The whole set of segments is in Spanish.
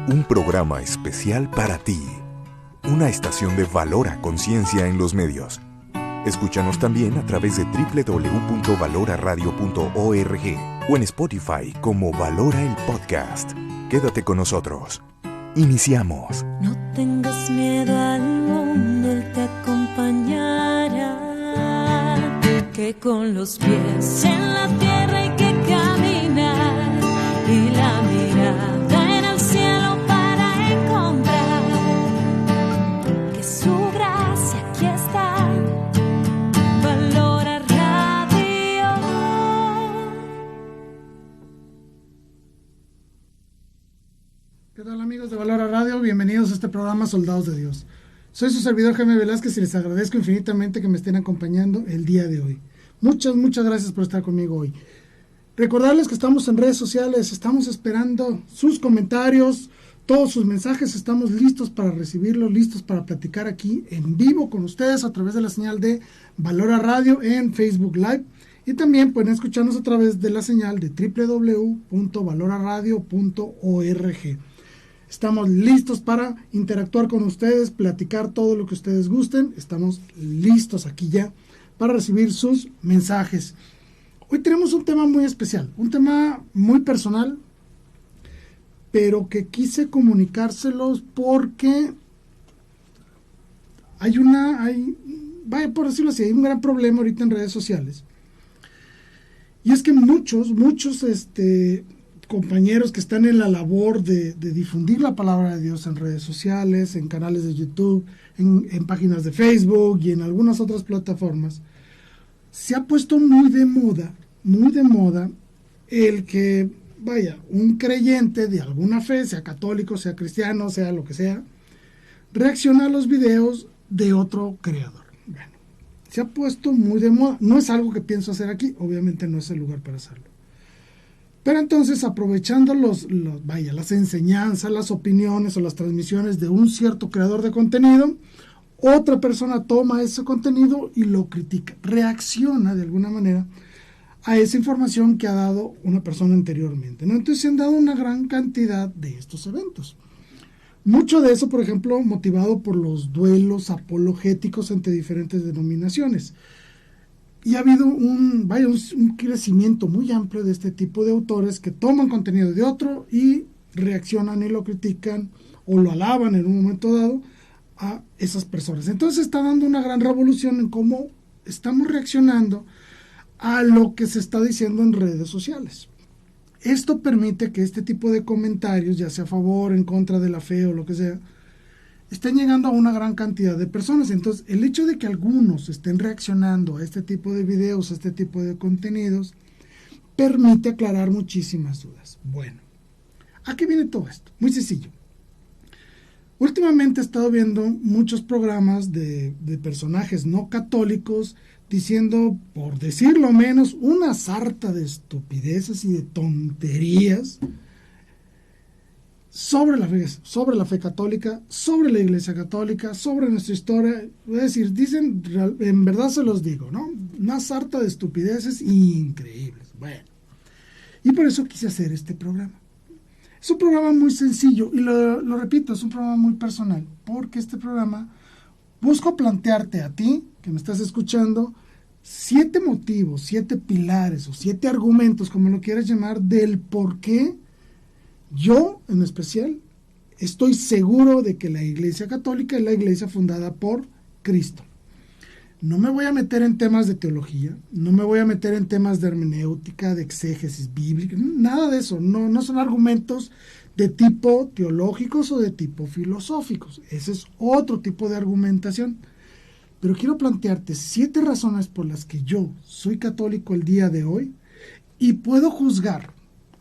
Un programa especial para ti. Una estación de valor a conciencia en los medios. Escúchanos también a través de www.valoraradio.org o en Spotify como Valora el Podcast. Quédate con nosotros. Iniciamos. No tengas miedo al mundo, Él te acompañará. Que con los pies en la tierra hay que caminar y la mirada en el cielo para encontrar que su gracia aquí está. Valora Radio. ¿Qué tal, amigos de Valora Radio? Bienvenidos a este programa Soldados de Dios. Soy su servidor Jaime Velázquez y les agradezco infinitamente que me estén acompañando el día de hoy. Muchas gracias por estar conmigo hoy. Recordarles que estamos en redes sociales, estamos esperando sus comentarios, todos sus mensajes, estamos listos para recibirlos, listos para platicar aquí en vivo con ustedes a través de la señal de Valora Radio en Facebook Live, y también pueden escucharnos a través de la señal de www.valoraradio.org. Estamos listos para interactuar con ustedes, platicar todo lo que ustedes gusten. Estamos listos aquí ya para recibir sus mensajes. Hoy tenemos un tema muy especial, un tema muy personal, pero que quise comunicárselos porque hay un gran problema ahorita en redes sociales. Y es que muchos compañeros que están en la labor de difundir la palabra de Dios en redes sociales, en canales de YouTube, en páginas de Facebook y en algunas otras plataformas, se ha puesto muy de moda el que, un creyente de alguna fe, sea católico, sea cristiano, sea lo que sea, reacciona a los videos de otro creador. Bueno, se ha puesto muy de moda. No es algo que pienso hacer aquí, obviamente no es el lugar para hacerlo. Pero entonces, aprovechando las enseñanzas, las opiniones o las transmisiones de un cierto creador de contenido, otra persona toma ese contenido y lo critica, reacciona de alguna manera a esa información que ha dado una persona anteriormente, ¿no? Entonces se han dado una gran cantidad de estos eventos. Mucho de eso, por ejemplo, motivado por los duelos apologéticos entre diferentes denominaciones. Y ha habido un crecimiento muy amplio de este tipo de autores que toman contenido de otro y reaccionan y lo critican o lo alaban en un momento dado a esas personas. Entonces está dando una gran revolución en cómo estamos reaccionando a lo que se está diciendo en redes sociales. Esto permite que este tipo de comentarios, ya sea a favor, en contra de la fe o lo que sea, estén llegando a una gran cantidad de personas. Entonces, el hecho de que algunos estén reaccionando a este tipo de videos, a este tipo de contenidos, permite aclarar muchísimas dudas. Bueno, ¿a qué viene todo esto? Muy sencillo. Últimamente he estado viendo muchos programas de personajes no católicos diciendo, por decirlo menos, una sarta de estupideces y de tonterías sobre la fe católica, sobre la Iglesia Católica, sobre nuestra historia. Es decir, dicen, en verdad se los digo, ¿no? Una sarta de estupideces increíbles. Bueno, y por eso quise hacer este programa. Es un programa muy sencillo y lo repito, es un programa muy personal, porque este programa busco plantearte a ti, que me estás escuchando, 7 motivos, 7 pilares o 7 argumentos, como lo quieras llamar, del por qué yo, en especial, estoy seguro de que la Iglesia Católica es la iglesia fundada por Cristo. No me voy a meter en temas de teología, no me voy a meter en temas de hermenéutica, de exégesis bíblica, nada de eso. No son argumentos de tipo teológicos o de tipo filosóficos. Ese es otro tipo de argumentación. Pero quiero plantearte 7 razones por las que yo soy católico el día de hoy y puedo juzgar,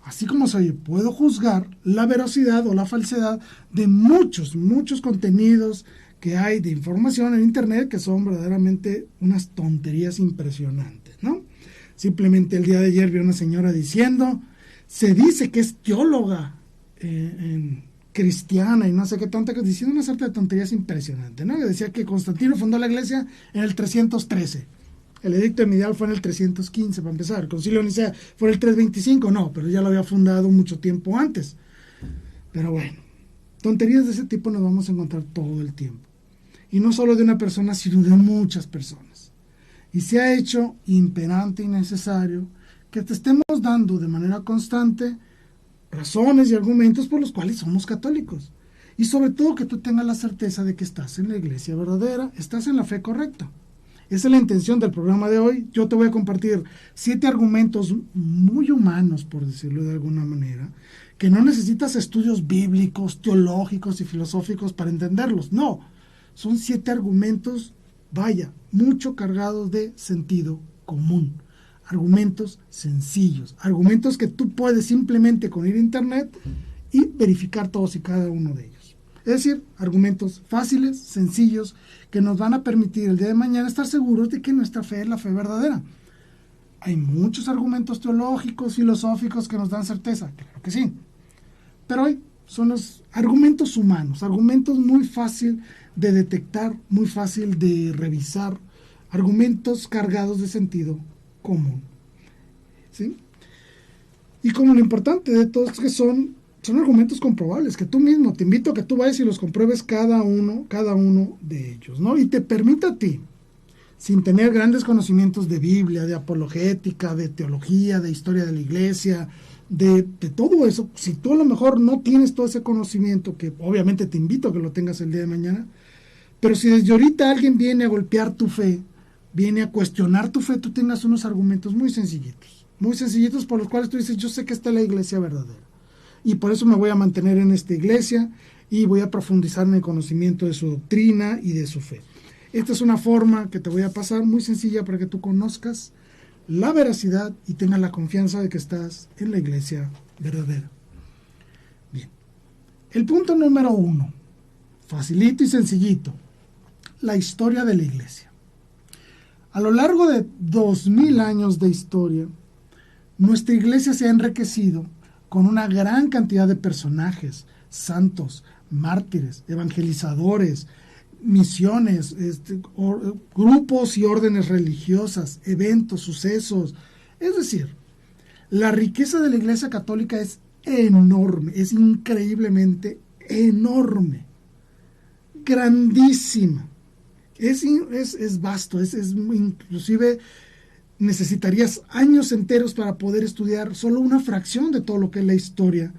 así como soy, puedo juzgar la veracidad o la falsedad de muchos contenidos que hay de información en internet que son verdaderamente unas tonterías impresionantes, ¿no? Simplemente el día de ayer vi a una señora diciendo, se dice que es teóloga cristiana y no sé qué tanta, diciendo una serie de tonterías impresionantes, ¿no? Que decía que Constantino fundó la iglesia en el 313. El edicto de Midial fue en el 315, para empezar. El concilio de Nicea fue en el 325, no, pero ya lo había fundado mucho tiempo antes. Pero bueno, Tonterías de ese tipo nos vamos a encontrar todo el tiempo. Y no solo de una persona, sino de muchas personas. Y se ha hecho imperante y necesario que te estemos dando de manera constante razones y argumentos por los cuales somos católicos. Y sobre todo que tú tengas la certeza de que estás en la iglesia verdadera, estás en la fe correcta. Esa es la intención del programa de hoy. Yo te voy a compartir 7 argumentos muy humanos, por decirlo de alguna manera, que no necesitas estudios bíblicos, teológicos y filosóficos para entenderlos. No, son 7 argumentos, vaya, mucho cargados de sentido común. Argumentos sencillos, argumentos que tú puedes simplemente con ir a internet y verificar todos y cada uno de ellos. Es decir, argumentos fáciles, sencillos, que nos van a permitir el día de mañana estar seguros de que nuestra fe es la fe verdadera. Hay muchos argumentos teológicos, filosóficos que nos dan certeza, claro que sí. Pero hoy son los argumentos humanos, argumentos muy fácil de detectar, muy fácil de revisar, argumentos cargados de sentido común. ¿Sí? Y como lo importante de todos es que son argumentos comprobables, que tú mismo, te invito a que tú vayas y los compruebes cada uno de ellos, ¿no? Y te permita a ti, sin tener grandes conocimientos de Biblia, de apologética, de teología, de historia de la iglesia, de todo eso, si tú a lo mejor no tienes todo ese conocimiento, que obviamente te invito a que lo tengas el día de mañana, pero si desde ahorita alguien viene a golpear tu fe, viene a cuestionar tu fe, tú tengas unos argumentos muy sencillitos por los cuales tú dices, yo sé que esta es la iglesia verdadera, y por eso me voy a mantener en esta iglesia, y voy a profundizar en el conocimiento de su doctrina y de su fe. Esta es una forma que te voy a pasar muy sencilla para que tú conozcas la veracidad y tengas la confianza de que estás en la iglesia verdadera. Bien, el punto número 1, facilito y sencillito, la historia de la iglesia. A lo largo de 2000 años de historia, nuestra iglesia se ha enriquecido con una gran cantidad de personajes, santos, mártires, evangelizadores, misiones, grupos y órdenes religiosas, eventos, sucesos. Es decir, la riqueza de la Iglesia Católica es enorme, es increíblemente enorme, grandísima. Es vasto, inclusive necesitarías años enteros para poder estudiar solo una fracción de todo lo que es la historia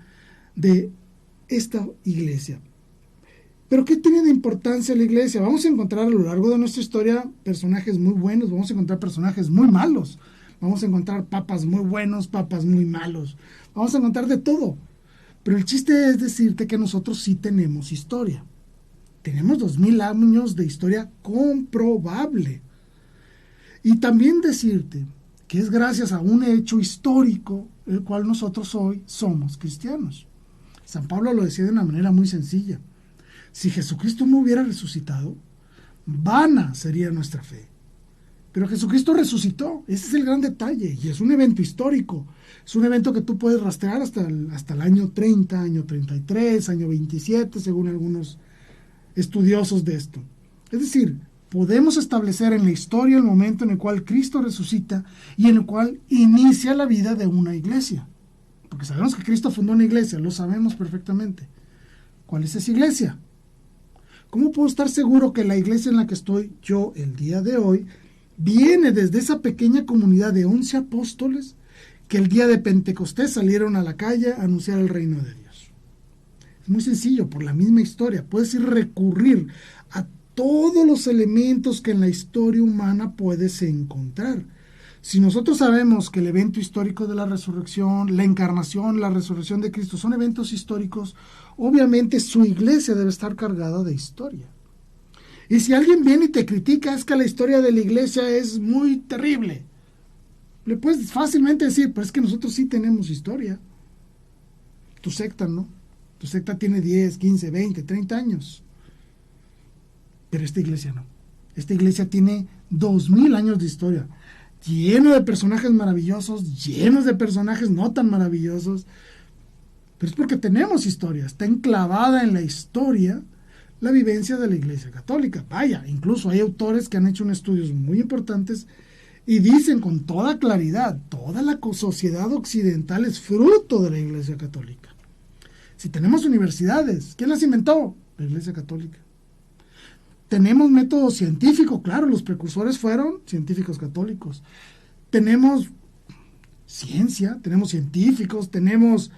de esta iglesia. ¿Pero qué tiene de importancia la iglesia? Vamos a encontrar a lo largo de nuestra historia personajes muy buenos, vamos a encontrar personajes muy malos, vamos a encontrar papas muy buenos, papas muy malos, vamos a encontrar de todo. Pero el chiste es decirte que nosotros sí tenemos historia. Tenemos 2000 años de historia comprobable. Y también decirte que es gracias a un hecho histórico el cual nosotros hoy somos cristianos. San Pablo lo decía de una manera muy sencilla. Si Jesucristo no hubiera resucitado, vana sería nuestra fe. Pero Jesucristo resucitó, ese es el gran detalle, y es un evento histórico. Es un evento que tú puedes rastrear hasta el año 30, año 33, año 27, según algunos estudiosos de esto. Es decir, podemos establecer en la historia el momento en el cual Cristo resucita y en el cual inicia la vida de una iglesia. Porque sabemos que Cristo fundó una iglesia, lo sabemos perfectamente. ¿Cuál es esa iglesia? ¿Cómo puedo estar seguro que la iglesia en la que estoy yo el día de hoy viene desde esa pequeña comunidad de 11 apóstoles que el día de Pentecostés salieron a la calle a anunciar el reino de Dios? Es muy sencillo, por la misma historia. Puedes recurrir a todos los elementos que en la historia humana puedes encontrar. Si nosotros sabemos que el evento histórico de la resurrección, la encarnación, la resurrección de Cristo son eventos históricos, obviamente su iglesia debe estar cargada de historia. Y si alguien viene y te critica, es que la historia de la iglesia es muy terrible, le puedes fácilmente decir, pero es que nosotros sí tenemos historia. Tu secta no. Tu secta tiene 10, 15, 20, 30 años. Pero esta iglesia no. Esta iglesia tiene 2000 años de historia, lleno de personajes maravillosos, llenos de personajes no tan maravillosos, pero es porque tenemos historia, está enclavada en la historia la vivencia de la Iglesia Católica. Vaya, incluso hay autores que han hecho estudios muy importantes y dicen con toda claridad, toda la sociedad occidental es fruto de la Iglesia Católica. Si tenemos universidades, ¿quién las inventó? La Iglesia Católica. Tenemos método científico, claro, los precursores fueron científicos católicos. Tenemos ciencia, tenemos científicos, tenemos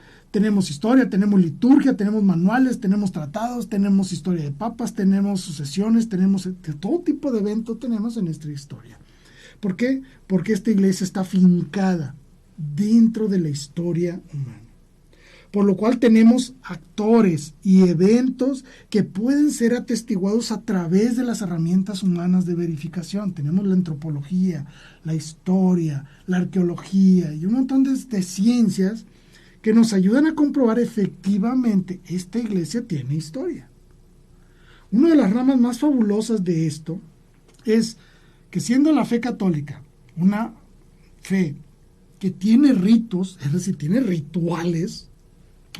historia, tenemos liturgia, tenemos manuales, tenemos tratados, tenemos historia de papas, tenemos sucesiones, tenemos todo tipo de eventos tenemos en nuestra historia. ¿Por qué? Porque esta iglesia está afincada dentro de la historia humana. Por lo cual tenemos actores y eventos que pueden ser atestiguados a través de las herramientas humanas de verificación. Tenemos la antropología, la historia, la arqueología y un montón de ciencias que nos ayudan a comprobar efectivamente esta iglesia tiene historia. Una de las ramas más fabulosas de esto es que, siendo la fe católica una fe que tiene ritos, es decir, tiene rituales.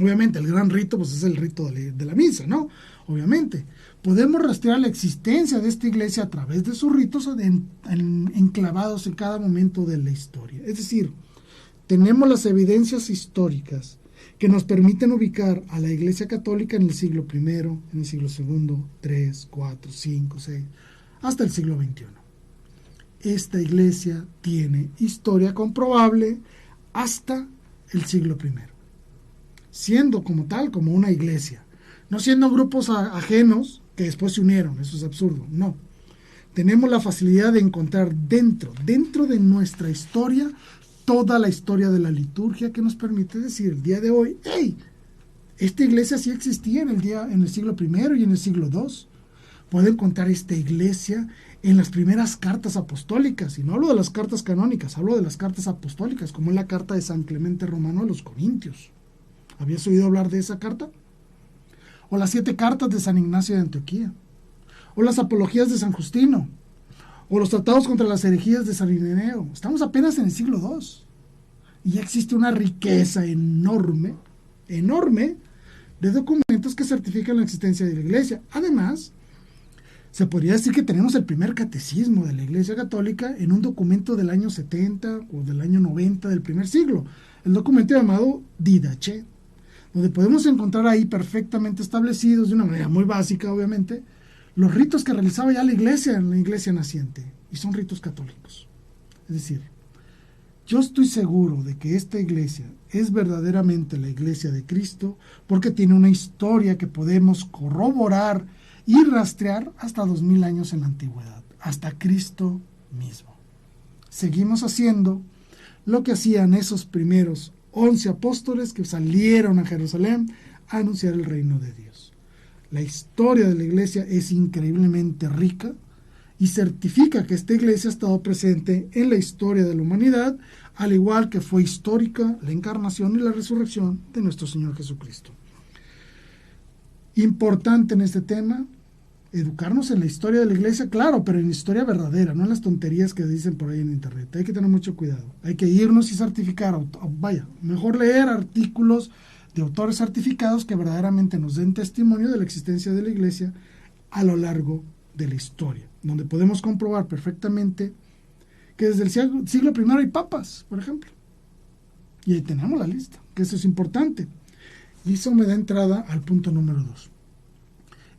Obviamente el gran rito pues es el rito de la misa, ¿no? Obviamente. Podemos rastrear la existencia de esta iglesia a través de sus ritos enclavados en cada momento de la historia. Es decir, tenemos las evidencias históricas que nos permiten ubicar a la Iglesia Católica en el siglo I, en el siglo II, III, IV, V, VI, hasta el siglo XXI. Esta iglesia tiene historia comprobable hasta el siglo I. Siendo como tal, como una iglesia, no siendo grupos ajenos que después se unieron, eso es absurdo, no. Tenemos la facilidad de encontrar dentro de nuestra historia, toda la historia de la liturgia que nos permite decir el día de hoy, ¡hey! Esta iglesia sí existía en el siglo I y en el siglo II. Puedo encontrar esta iglesia en las primeras cartas apostólicas, y no hablo de las cartas canónicas, hablo de las cartas apostólicas, como es la carta de San Clemente Romano a los Corintios. ¿Habías oído hablar de esa carta? O las 7 cartas de San Ignacio de Antioquía, o las apologías de San Justino, o los tratados contra las herejías de San Ireneo. Estamos apenas en el siglo II, y ya existe una riqueza enorme de documentos que certifican la existencia de la iglesia. Además, se podría decir que tenemos el primer catecismo de la Iglesia Católica en un documento del año 70 o del año 90 del primer siglo, el documento llamado Didache, donde podemos encontrar ahí perfectamente establecidos, de una manera muy básica obviamente, los ritos que realizaba ya la iglesia en la iglesia naciente, y son ritos católicos. Es decir, yo estoy seguro de que esta iglesia es verdaderamente la iglesia de Cristo, porque tiene una historia que podemos corroborar y rastrear hasta 2000 años en la antigüedad, hasta Cristo mismo. Seguimos haciendo lo que hacían esos primeros 11 apóstoles que salieron a Jerusalén a anunciar el reino de Dios. La historia de la iglesia es increíblemente rica y certifica que esta iglesia ha estado presente en la historia de la humanidad, al igual que fue histórica la encarnación y la resurrección de nuestro Señor Jesucristo. Importante en este tema, educarnos en la historia de la iglesia, claro, pero en historia verdadera, no en las tonterías que dicen por ahí en internet. Hay que tener mucho cuidado. Hay que irnos y certificar, mejor leer artículos de autores certificados que verdaderamente nos den testimonio de la existencia de la iglesia a lo largo de la historia, donde podemos comprobar perfectamente que desde el siglo I hay papas, por ejemplo. Y ahí tenemos la lista, que eso es importante. Y eso me da entrada al punto número 2.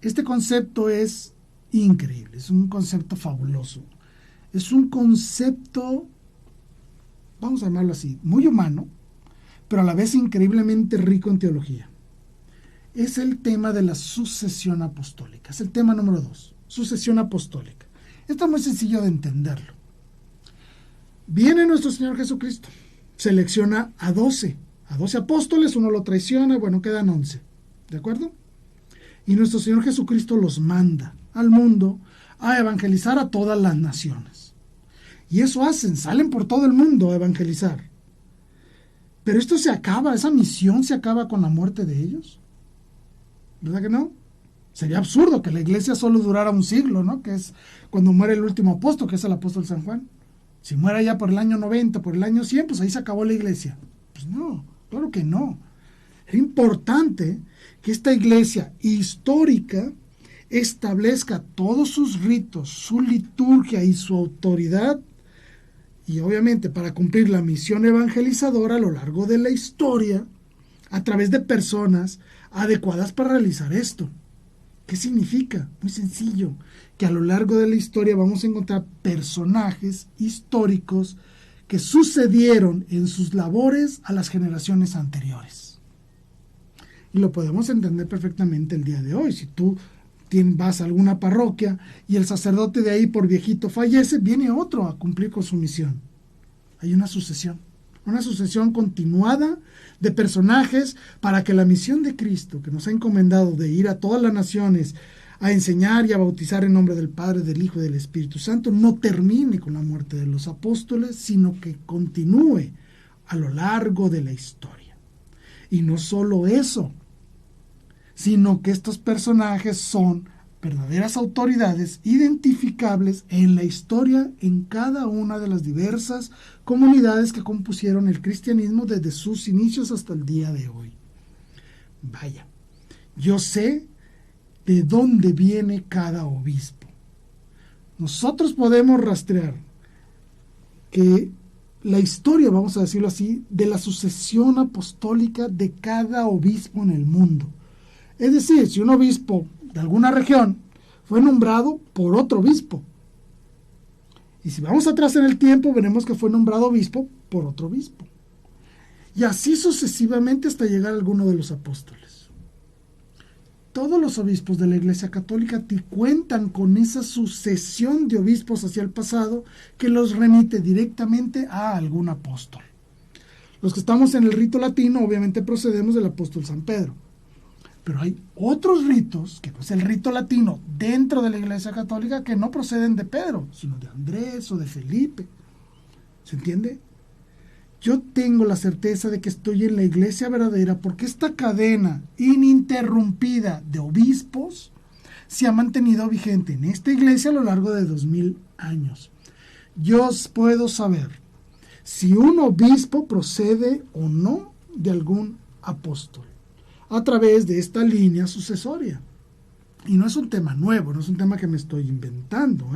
Este concepto es increíble, es un concepto fabuloso. Es un concepto, vamos a llamarlo así, muy humano, pero a la vez increíblemente rico en teología. Es el tema de la sucesión apostólica. Es el tema número 2, sucesión apostólica. Esto es muy sencillo de entenderlo. Viene nuestro Señor Jesucristo, selecciona a 12 apóstoles, uno lo traiciona, bueno, quedan 11, ¿de acuerdo? Y nuestro Señor Jesucristo los manda al mundo a evangelizar a todas las naciones. Y eso hacen, salen por todo el mundo a evangelizar. Pero esto se acaba, esa misión se acaba con la muerte de ellos. ¿Verdad que no? Sería absurdo que la iglesia solo durara un siglo, ¿no? Que es cuando muere el último apóstol, que es el apóstol San Juan. Si muere ya por el año 90, por el año 100, pues ahí se acabó la iglesia. Pues no, claro que no. Es importante que esta iglesia histórica establezca todos sus ritos, su liturgia y su autoridad, y obviamente para cumplir la misión evangelizadora a lo largo de la historia, a través de personas, adecuadas para realizar esto. ¿Qué significa? Muy sencillo, que a lo largo de la historia vamos a encontrar personajes históricos que sucedieron en sus labores a las generaciones anteriores. Y lo podemos entender perfectamente el día de hoy. Si tú vas a alguna parroquia y el sacerdote de ahí por viejito fallece, viene otro a cumplir con su misión. Hay una sucesión continuada de personajes para que la misión de Cristo, que nos ha encomendado de ir a todas las naciones a enseñar y a bautizar en nombre del Padre, del Hijo y del Espíritu Santo, no termine con la muerte de los apóstoles, sino que continúe a lo largo de la historia. Y no solo eso, sino que estos personajes son verdaderas autoridades identificables en la historia en cada una de las diversas comunidades que compusieron el cristianismo desde sus inicios hasta el día de hoy. Vaya, yo sé de dónde viene cada obispo. Nosotros podemos rastrear que la historia, vamos a decirlo así, de la sucesión apostólica de cada obispo en el mundo. Es decir, si un obispo de alguna región fue nombrado por otro obispo, y si vamos atrás en el tiempo, veremos que fue nombrado obispo por otro obispo, y así sucesivamente hasta llegar a alguno de los apóstoles. Todos los obispos de la Iglesia Católica cuentan con esa sucesión de obispos hacia el pasado que los remite directamente a algún apóstol. Los que estamos en el rito latino, obviamente procedemos del apóstol San Pedro. Pero hay otros ritos, que no es el rito latino, dentro de la Iglesia Católica, que no proceden de Pedro, sino de Andrés o de Felipe. ¿Se entiende? Yo tengo la certeza de que estoy en la Iglesia verdadera porque esta cadena ininterrumpida de obispos se ha mantenido vigente en esta Iglesia a lo largo de 2000 años. Yo puedo saber si un obispo procede o no de algún apóstol a través de esta línea sucesoria. Y no es un tema nuevo, no es un tema que me estoy inventando,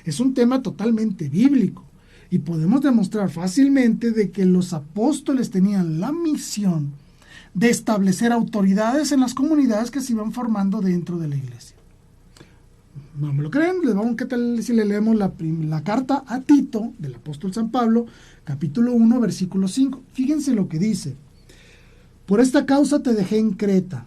es un tema totalmente bíblico. Y podemos demostrar fácilmente de que los apóstoles tenían la misión de establecer autoridades en las comunidades que se iban formando dentro de la iglesia. ¿No me lo creen? ¿Qué tal si le leemos la carta a Tito del apóstol San Pablo, capítulo 1, versículo 5? Fíjense lo que dice. Por esta causa te dejé en Creta,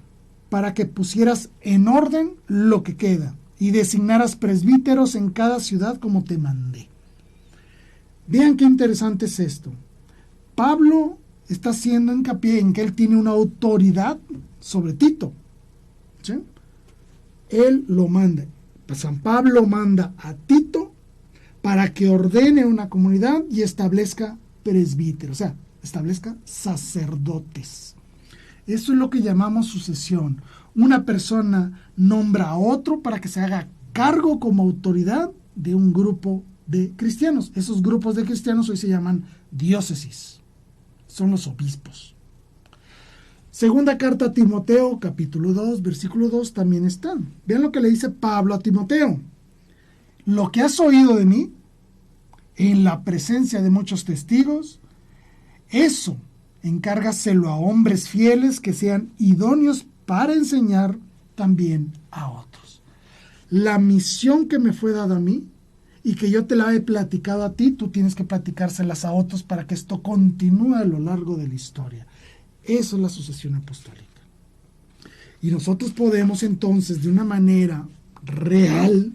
para que pusieras en orden lo que queda, y designaras presbíteros en cada ciudad como te mandé. Vean qué interesante es esto. Pablo está haciendo hincapié en que él tiene una autoridad sobre Tito. ¿Sí? Él lo manda. San Pablo manda a Tito para que ordene una comunidad y establezca presbíteros, o sea, establezca sacerdotes. Eso es lo que llamamos sucesión. Una persona nombra a otro para que se haga cargo como autoridad de un grupo de cristianos. Esos grupos de cristianos hoy se llaman diócesis. Son los obispos. Segunda carta a Timoteo, capítulo 2, versículo 2, también están. Vean lo que le dice Pablo a Timoteo. Lo que has oído de mí, en la presencia de muchos testigos, eso encárgaselo a hombres fieles que sean idóneos para enseñar también a otros. La misión que me fue dada a mí y que yo te la he platicado a ti, tú tienes que platicárselas a otros para que esto continúe a lo largo de la historia. Eso es la sucesión apostólica. Y nosotros podemos entonces, de una manera real,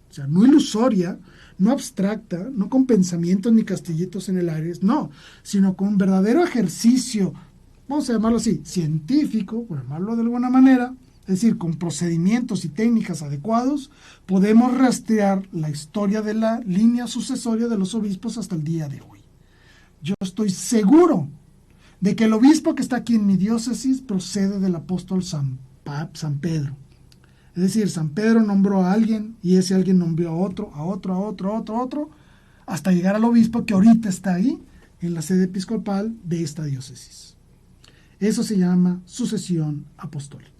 o sea, no ilusoria, no abstracta, no con pensamientos ni castillitos en el aire, no, sino con un verdadero ejercicio, vamos a llamarlo así, científico, por llamarlo de alguna manera, es decir, con procedimientos y técnicas adecuados, podemos rastrear la historia de la línea sucesoria de los obispos hasta el día de hoy. Yo estoy seguro de que el obispo que está aquí en mi diócesis procede del apóstol San Pedro. Es decir, San Pedro nombró a alguien y ese alguien nombró a otro, hasta llegar al obispo que ahorita está ahí en la sede episcopal de esta diócesis. Eso se llama sucesión apostólica.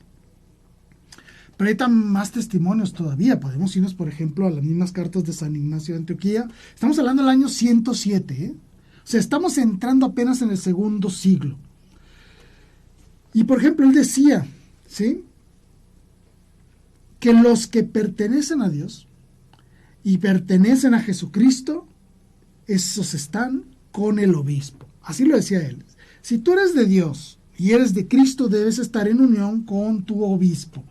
Pero hay más testimonios todavía. Podemos irnos, por ejemplo, a las mismas cartas de San Ignacio de Antioquía. Estamos hablando del año 107, O sea, estamos entrando apenas en el segundo siglo. Y, por ejemplo, él decía, ¿sí? Que los que pertenecen a Dios y pertenecen a Jesucristo, esos están con el obispo. Así lo decía él. Si tú eres de Dios y eres de Cristo, debes estar en unión con tu obispo.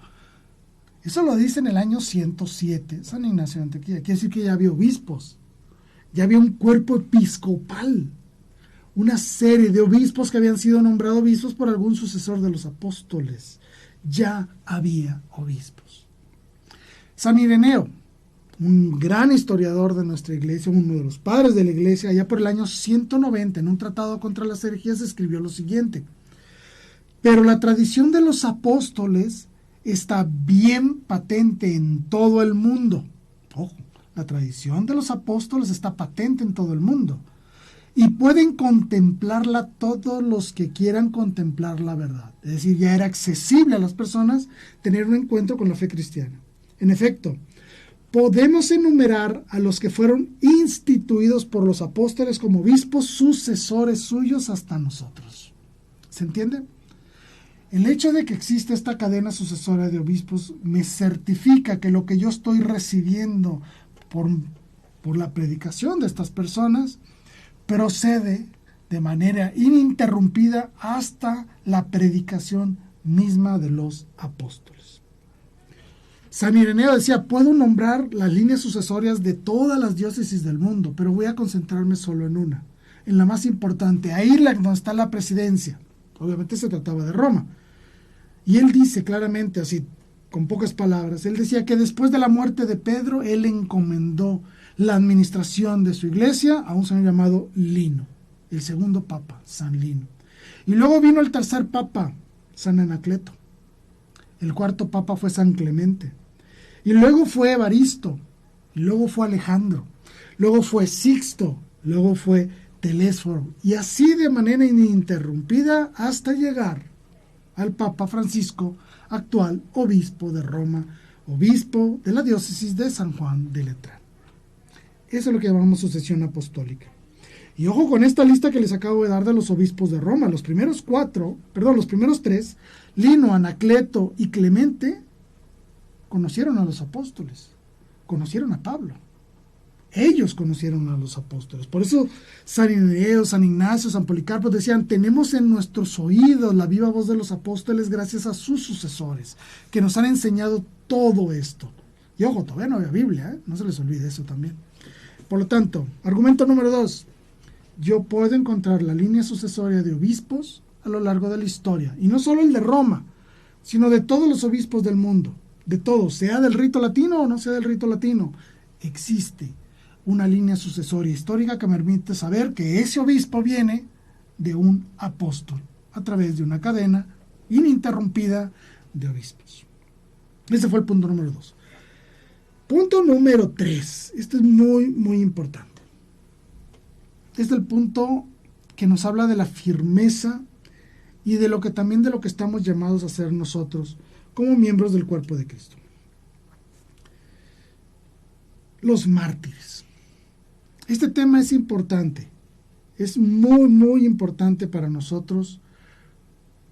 Eso lo dice en el año 107, San Ignacio de Antioquía. Quiere decir que ya había obispos, ya había un cuerpo episcopal, una serie de obispos que habían sido nombrados obispos por algún sucesor de los apóstoles. Ya había obispos. San Ireneo, un gran historiador de nuestra iglesia, uno de los padres de la iglesia, allá por el año 190, en un tratado contra las herejías, escribió lo siguiente: pero la tradición de los apóstoles está bien patente en todo el mundo. Ojo, la tradición de los apóstoles está patente en todo el mundo. Y pueden contemplarla todos los que quieran contemplar la verdad. Es decir, ya era accesible a las personas tener un encuentro con la fe cristiana. En efecto, podemos enumerar a los que fueron instituidos por los apóstoles como obispos sucesores suyos hasta nosotros. ¿Se entiende? El hecho de que exista esta cadena sucesoria de obispos me certifica que lo que yo estoy recibiendo por la predicación de estas personas procede de manera ininterrumpida hasta la predicación misma de los apóstoles. San Ireneo decía: puedo nombrar las líneas sucesorias de todas las diócesis del mundo, pero voy a concentrarme solo en una, en la más importante, ahí donde está la presidencia. Obviamente se trataba de Roma. Y él dice claramente, así, con pocas palabras, él decía que después de la muerte de Pedro, él encomendó la administración de su iglesia a un señor llamado Lino, el segundo papa, San Lino. Y luego vino el tercer papa, San Anacleto. El cuarto papa fue San Clemente. Y luego fue Evaristo. Y luego fue Alejandro. Luego fue Sixto. Luego fue Telésforo. Y así de manera ininterrumpida hasta llegar al Papa Francisco, actual obispo de Roma, obispo de la diócesis de San Juan de Letrán. Eso es lo que llamamos sucesión apostólica. Y ojo con esta lista que les acabo de dar de los obispos de Roma. Los primeros tres, Lino, Anacleto y Clemente, conocieron a los apóstoles, conocieron a Pablo. Ellos conocieron a los apóstoles. Por eso San Ireneo, San Ignacio, San Policarpo decían: tenemos en nuestros oídos la viva voz de los apóstoles gracias a sus sucesores, que nos han enseñado todo esto. Y ojo, todavía no había Biblia, no se les olvide eso también. Por lo tanto, argumento número 2. Yo puedo encontrar la línea sucesoria de obispos a lo largo de la historia. Y no solo el de Roma, sino de todos los obispos del mundo. De todos, sea del rito latino o no sea del rito latino. Existe una línea sucesoria histórica que me permite saber que ese obispo viene de un apóstol a través de una cadena ininterrumpida de obispos. Ese fue el punto número 2. Punto número 3. Este es muy, muy importante. Este es el punto que nos habla de la firmeza y de lo que también de lo que estamos llamados a hacer nosotros como miembros del cuerpo de Cristo. Los mártires. Este tema es importante, es muy, muy importante para nosotros,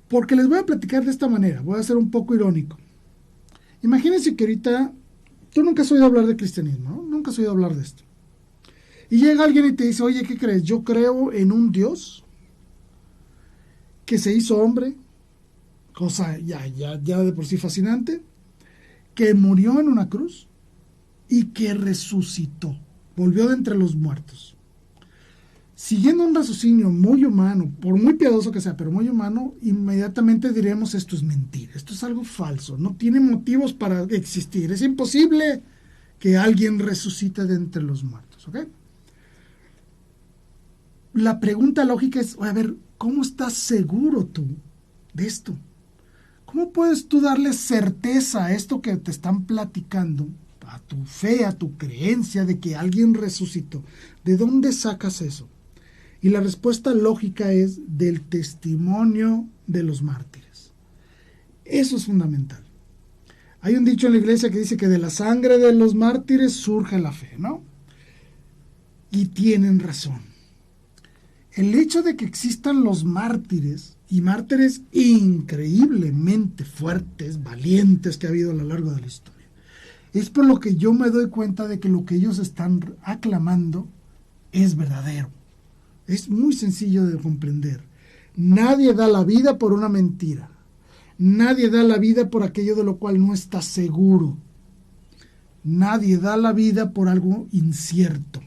porque les voy a platicar de esta manera, voy a ser un poco irónico. Imagínense que ahorita, tú nunca has oído hablar de cristianismo, ¿no? Nunca has oído hablar de esto. Y llega alguien y te dice: oye, ¿qué crees? Yo creo en un Dios que se hizo hombre, cosa ya de por sí fascinante, que murió en una cruz y que resucitó. Volvió de entre los muertos. Siguiendo un raciocinio muy humano, por muy piadoso que sea, pero muy humano, inmediatamente diremos: esto es mentira, esto es algo falso, no tiene motivos para existir, es imposible que alguien resucite de entre los muertos, ¿ok? La pregunta lógica es: a ver, ¿cómo estás seguro tú de esto? ¿Cómo puedes tú darle certeza a esto que te están platicando? A tu fe, a tu creencia de que alguien resucitó. ¿De dónde sacas eso? Y la respuesta lógica es del testimonio de los mártires. Eso es fundamental. Hay un dicho en la iglesia que dice que de la sangre de los mártires surge la fe, ¿no? Y tienen razón. El hecho de que existan los mártires y mártires increíblemente fuertes, valientes que ha habido a lo largo de la historia. Es por lo que yo me doy cuenta de que lo que ellos están aclamando es verdadero. Es muy sencillo de comprender. Nadie da la vida por una mentira. Nadie da la vida por aquello de lo cual no está seguro. Nadie da la vida por algo incierto.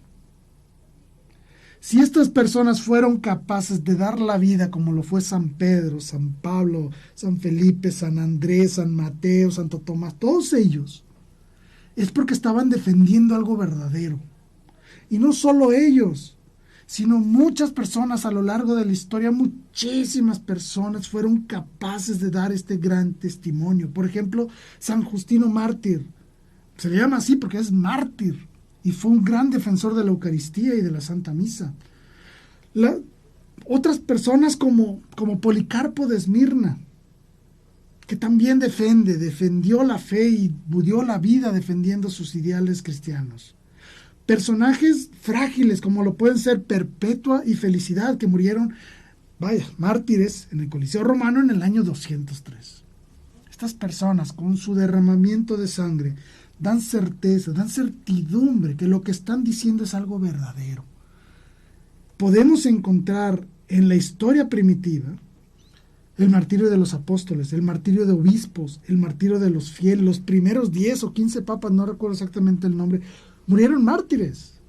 Si estas personas fueron capaces de dar la vida como lo fue San Pedro, San Pablo, San Felipe, San Andrés, San Mateo, Santo Tomás, todos ellos, es porque estaban defendiendo algo verdadero. Y no solo ellos, sino muchas personas a lo largo de la historia, muchísimas personas fueron capaces de dar este gran testimonio. Por ejemplo, San Justino Mártir, se le llama así porque es mártir, y fue un gran defensor de la Eucaristía y de la Santa Misa. Otras personas como Policarpo de Esmirna, que también defendió la fe y dio la vida defendiendo sus ideales cristianos. Personajes frágiles como lo pueden ser Perpetua y Felicidad, que murieron, mártires en el Coliseo Romano en el año 203. Estas personas, con su derramamiento de sangre, dan certeza, dan certidumbre que lo que están diciendo es algo verdadero. Podemos encontrar en la historia primitiva el martirio de los apóstoles, el martirio de obispos, el martirio de los fieles, los primeros 10 o 15 papas, no recuerdo exactamente el nombre, murieron mártires,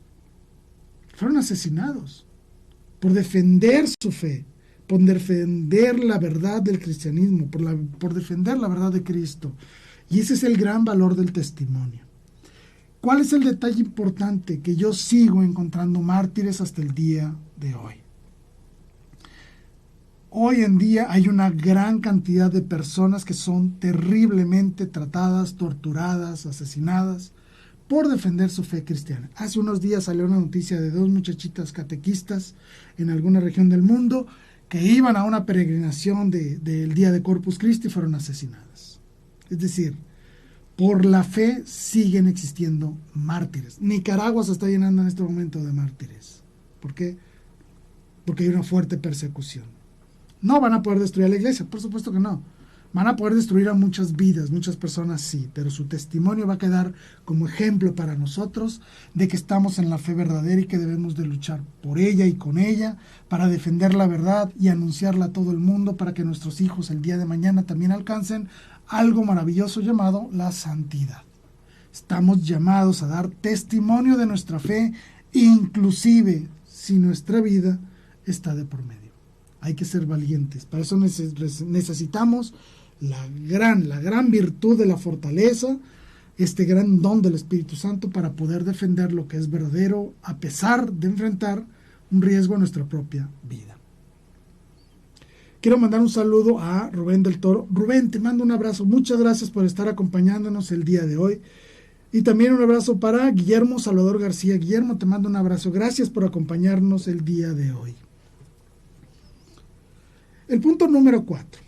fueron asesinados por defender su fe, por defender la verdad del cristianismo, por defender la verdad de Cristo. Y ese es el gran valor del testimonio. ¿Cuál es el detalle importante? Que yo sigo encontrando mártires hasta el día de hoy. Hoy en día hay una gran cantidad de personas que son terriblemente tratadas, torturadas, asesinadas por defender su fe cristiana. Hace unos días salió una noticia de 2 muchachitas catequistas en alguna región del mundo que iban a una peregrinación del día de Corpus Christi y fueron asesinadas. Es decir, por la fe siguen existiendo mártires. Nicaragua se está llenando en este momento de mártires. ¿Por qué? Porque hay una fuerte persecución. No van a poder destruir a la iglesia, por supuesto que no. Van a poder destruir a muchas vidas, muchas personas sí, pero su testimonio va a quedar como ejemplo para nosotros de que estamos en la fe verdadera y que debemos de luchar por ella y con ella para defender la verdad y anunciarla a todo el mundo para que nuestros hijos el día de mañana también alcancen algo maravilloso llamado la santidad. Estamos llamados a dar testimonio de nuestra fe, inclusive si nuestra vida está de por medio. Hay que ser valientes. Para eso necesitamos la gran virtud de la fortaleza, este gran don del Espíritu Santo para poder defender lo que es verdadero a pesar de enfrentar un riesgo a nuestra propia vida. Quiero mandar un saludo a Rubén del Toro. Rubén, te mando un abrazo. Muchas gracias por estar acompañándonos el día de hoy. Y también un abrazo para Guillermo Salvador García. Guillermo, te mando un abrazo. Gracias por acompañarnos el día de hoy. El punto número 4.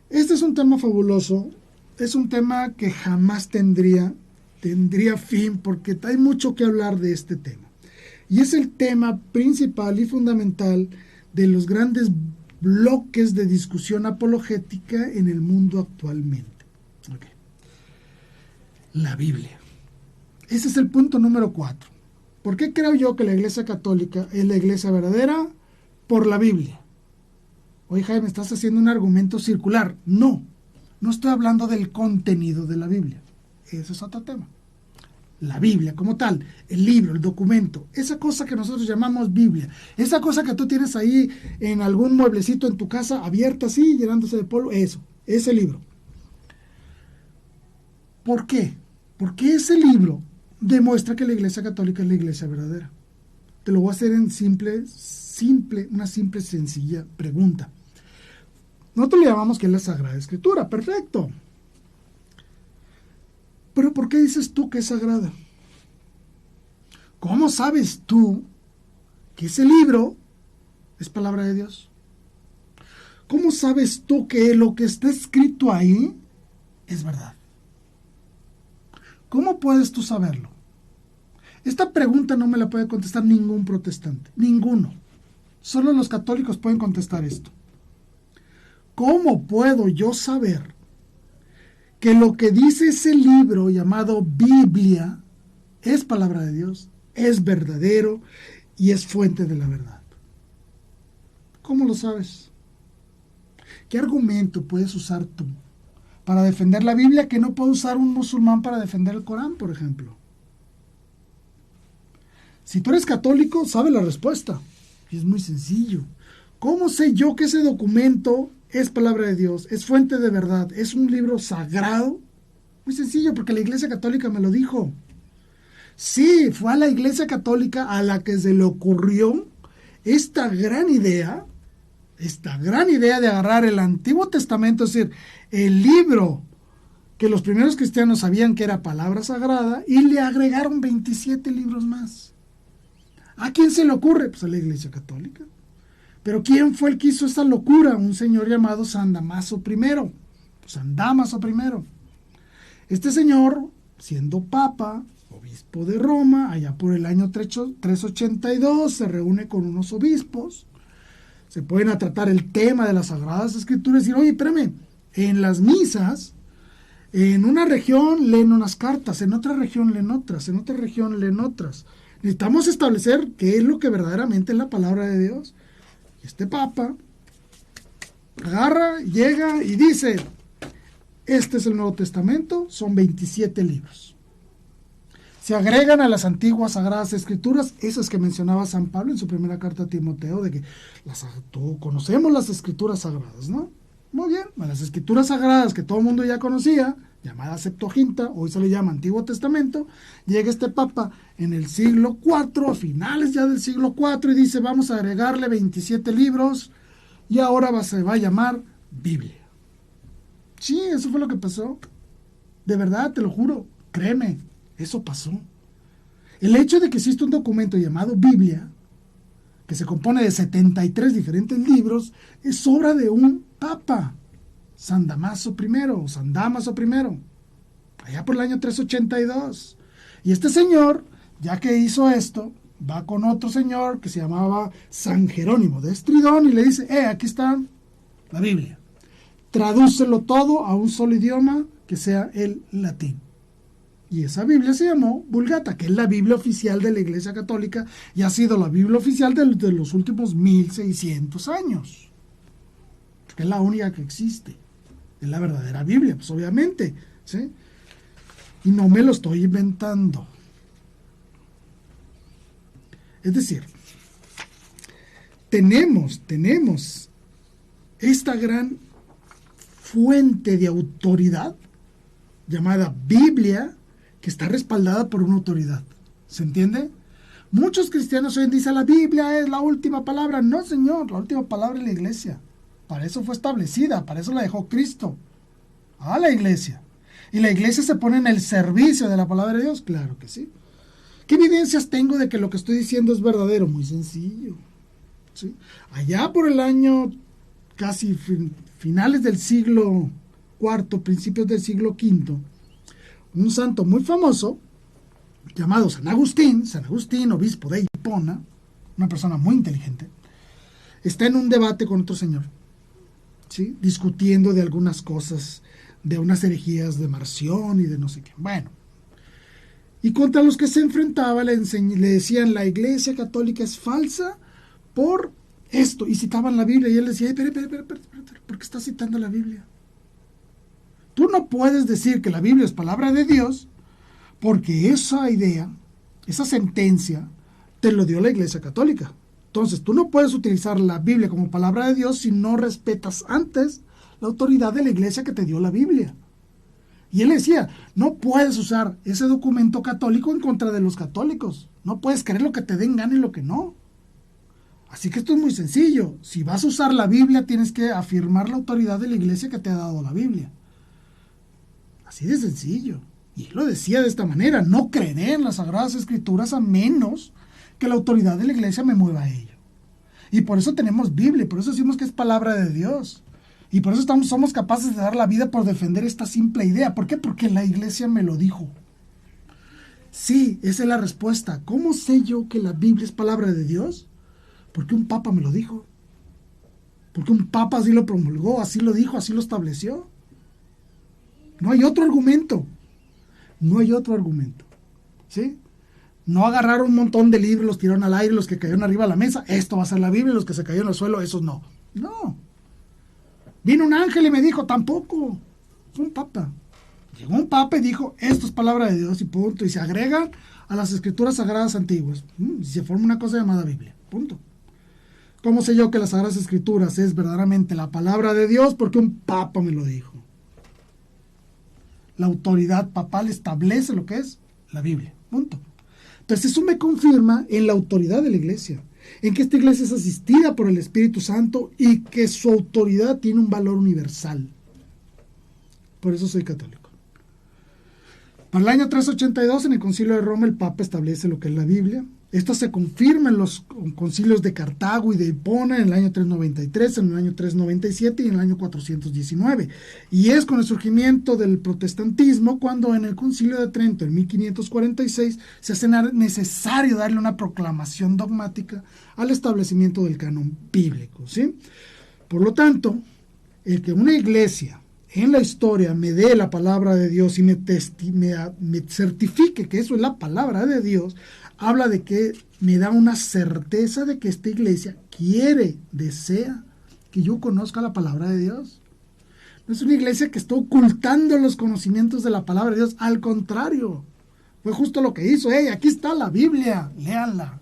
Este es un tema fabuloso. Es un tema que jamás tendría fin porque hay mucho que hablar de este tema. Y es el tema principal y fundamental de los grandes bloques de discusión apologética en el mundo actualmente. Okay. La Biblia. Ese es el punto número 4. ¿Por qué creo yo que la Iglesia Católica es la Iglesia verdadera? Por la Biblia. Oye, Jaime, estás haciendo un argumento circular. No estoy hablando del contenido de la Biblia. Ese es otro tema. La Biblia como tal, el libro, el documento, esa cosa que nosotros llamamos Biblia, esa cosa que tú tienes ahí en algún mueblecito en tu casa, abierta así, llenándose de polvo, eso, ese libro. ¿Por qué? Porque ese libro demuestra que la Iglesia Católica es la Iglesia verdadera. Te lo voy a hacer en una simple, sencilla pregunta. Nosotros le llamamos que es la Sagrada Escritura, perfecto. Pero ¿por qué dices tú que es sagrada? ¿Cómo sabes tú que ese libro es palabra de Dios? ¿Cómo sabes tú que lo que está escrito ahí es verdad? ¿Cómo puedes tú saberlo? Esta pregunta no me la puede contestar ningún protestante, ninguno. Solo los católicos pueden contestar esto. ¿cómo puedo yo saber que lo que dice ese libro llamado Biblia es palabra de Dios, es verdadero y es fuente de la verdad? ¿Cómo lo sabes? ¿Qué argumento puedes usar tú para defender la Biblia que no puede usar un musulmán para defender el Corán, por ejemplo? Si tú eres católico, sabes la respuesta. Y es muy sencillo. ¿Cómo sé yo que ese documento es palabra de Dios, es fuente de verdad, es un libro sagrado? Muy sencillo, porque la Iglesia Católica me lo dijo. Sí, fue a la Iglesia Católica a la que se le ocurrió esta gran idea de agarrar el Antiguo Testamento, es decir, el libro que los primeros cristianos sabían que era palabra sagrada, y le agregaron 27 libros más. ¿A quién se le ocurre? Pues a la Iglesia Católica. Pero ¿quién fue el que hizo esta locura? Un señor llamado San Damaso I. San Damaso I. Este señor, siendo papa, obispo de Roma, allá por el año 382, se reúne con unos obispos, se pueden a tratar el tema de las Sagradas Escrituras y decir, oye, espérame, en las misas, en una región leen unas cartas, en otra región leen otras, en otra región leen otras. Necesitamos establecer qué es lo que verdaderamente es la palabra de Dios. Este papa agarra, llega y dice, este es el Nuevo Testamento, son 27 libros. Se agregan a las antiguas Sagradas Escrituras, esas que mencionaba San Pablo en su primera carta a Timoteo, de que conocemos las Escrituras Sagradas, ¿no? Muy bien, las Escrituras Sagradas que todo el mundo ya conocía, llamada Septuaginta, hoy se le llama Antiguo Testamento, llega este papa en el siglo IV, a finales ya del siglo IV, y dice, vamos a agregarle 27 libros, y ahora se va a llamar Biblia. Sí, eso fue lo que pasó. De verdad, te lo juro, créeme, eso pasó. El hecho de que existe un documento llamado Biblia, que se compone de 73 diferentes libros, es obra de un papa, San Damaso I, allá por el año 382. Y este señor, ya que hizo esto, va con otro señor que se llamaba San Jerónimo de Estridón y le dice, aquí está la Biblia. Tradúcelo todo a un solo idioma que sea el latín. Y esa Biblia se llamó Vulgata, que es la Biblia oficial de la Iglesia Católica y ha sido la Biblia oficial de los últimos 1600 años. Porque es la única que existe. Es la verdadera Biblia, pues obviamente, ¿sí? Y no me lo estoy inventando. Es decir, tenemos esta gran fuente de autoridad llamada Biblia, que está respaldada por una autoridad. ¿Se entiende? Muchos cristianos hoy dicen, la Biblia es la última palabra. No, señor, la última palabra es la Iglesia. Para eso fue establecida, para eso la dejó Cristo a la Iglesia. ¿Y la Iglesia se pone en el servicio de la palabra de Dios? Claro que sí. ¿Qué evidencias tengo de que lo que estoy diciendo es verdadero? Muy sencillo, ¿sí? Allá por el año casi finales del siglo IV, principios del siglo V, un santo muy famoso llamado San Agustín, obispo de Hipona, una persona muy inteligente, está en un debate con otro señor, ¿sí? Discutiendo de algunas cosas, de unas herejías de Marción y de no sé qué. Bueno, y contra los que se enfrentaba le decían, la Iglesia Católica es falsa por esto, y citaban la Biblia, y él decía, espera, ¿por qué estás citando la Biblia? Tú no puedes decir que la Biblia es palabra de Dios, porque esa idea, esa sentencia, te lo dio la Iglesia Católica. Entonces, tú no puedes utilizar la Biblia como palabra de Dios si no respetas antes la autoridad de la Iglesia que te dio la Biblia. Y él decía, no puedes usar ese documento católico en contra de los católicos. No puedes creer lo que te den gana y lo que no. Así que esto es muy sencillo. Si vas a usar la Biblia, tienes que afirmar la autoridad de la Iglesia que te ha dado la Biblia. Así de sencillo. Y él lo decía de esta manera, no creeré en las Sagradas Escrituras a menos que la autoridad de la Iglesia me mueva a ello. Y por eso tenemos Biblia, por eso decimos que es palabra de Dios. Y por eso somos capaces de dar la vida por defender esta simple idea. ¿Por qué? Porque la Iglesia me lo dijo. Sí, esa es la respuesta. ¿Cómo sé yo que la Biblia es palabra de Dios? Porque un papa me lo dijo. Porque un papa así lo promulgó, así lo dijo, así lo estableció. No hay otro argumento. No hay otro argumento. ¿Sí? No agarraron un montón de libros, los tiraron al aire, los que cayeron arriba de la mesa, esto va a ser la Biblia, y los que se cayeron al suelo, esos no. No. Vino un ángel y me dijo, tampoco. Fue un papa. Llegó un papa y dijo, esto es palabra de Dios y punto. Y se agregan a las escrituras sagradas antiguas. Y se forma una cosa llamada Biblia. Punto. ¿Cómo sé yo que las sagradas escrituras es verdaderamente la palabra de Dios? Porque un papa me lo dijo. La autoridad papal establece lo que es la Biblia. Punto. Entonces eso me confirma en la autoridad de la iglesia, en que esta iglesia es asistida por el Espíritu Santo y que su autoridad tiene un valor universal. Por eso soy católico. Para el año 382, en el Concilio de Roma, el Papa establece lo que es la Biblia. Esto se confirma en los concilios de Cartago y de Hipona en el año 393, en el año 397 y en el año 419. Y es con el surgimiento del protestantismo cuando en el Concilio de Trento, en 1546, se hace necesario darle una proclamación dogmática al establecimiento del canon bíblico, ¿sí? Por lo tanto, el que una iglesia en la historia me dé la palabra de Dios y me certifique que eso es la palabra de Dios, habla de que me da una certeza de que esta iglesia quiere, desea que yo conozca la palabra de Dios. No es una iglesia que está ocultando los conocimientos de la palabra de Dios, al contrario, fue justo lo que hizo. Hey, aquí está la Biblia, léanla.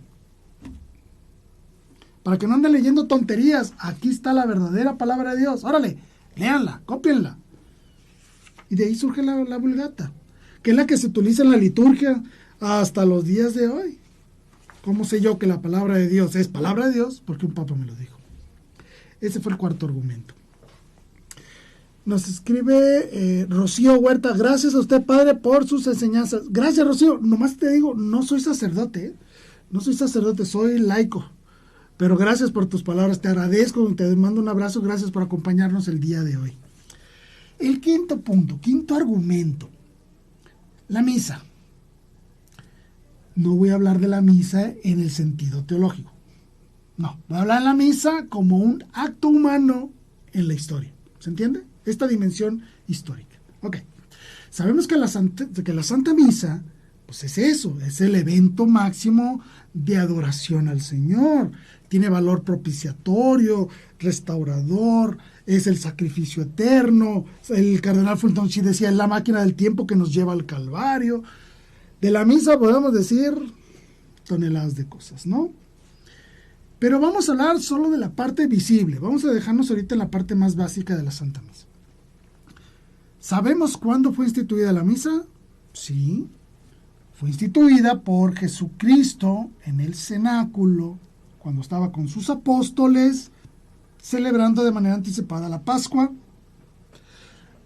Para que no anden leyendo tonterías, aquí está la verdadera palabra de Dios. Órale, léanla, cópienla. Y de ahí surge la Vulgata, que es la que se utiliza en la liturgia hasta los días de hoy. ¿Cómo sé yo que la palabra de Dios es palabra de Dios? Porque un papa me lo dijo. Ese fue el cuarto argumento. Nos escribe Rocío Huerta, gracias a usted, padre, por sus enseñanzas. Gracias, Rocío. Nomás te digo, no soy sacerdote, ¿eh? No soy sacerdote, soy laico. Pero gracias por tus palabras, te agradezco, te mando un abrazo, gracias por acompañarnos el día de hoy. El quinto punto, quinto argumento, la misa. No voy a hablar de la misa en el sentido teológico. No, voy a hablar de la misa como un acto humano en la historia. ¿Se entiende? Esta dimensión histórica. Ok. Sabemos que la Santa Misa, pues es eso, es el evento máximo de adoración al Señor. Tiene valor propiciatorio, restaurador, es el sacrificio eterno. El cardenal Fulton Sheen decía, es la máquina del tiempo que nos lleva al Calvario. De la misa podemos decir toneladas de cosas, ¿no? Pero vamos a hablar solo de la parte visible. Vamos a dejarnos ahorita en la parte más básica de la Santa Misa. ¿Sabemos cuándo fue instituida la misa? Sí. Fue instituida por Jesucristo en el cenáculo, cuando estaba con sus apóstoles, celebrando de manera anticipada la Pascua,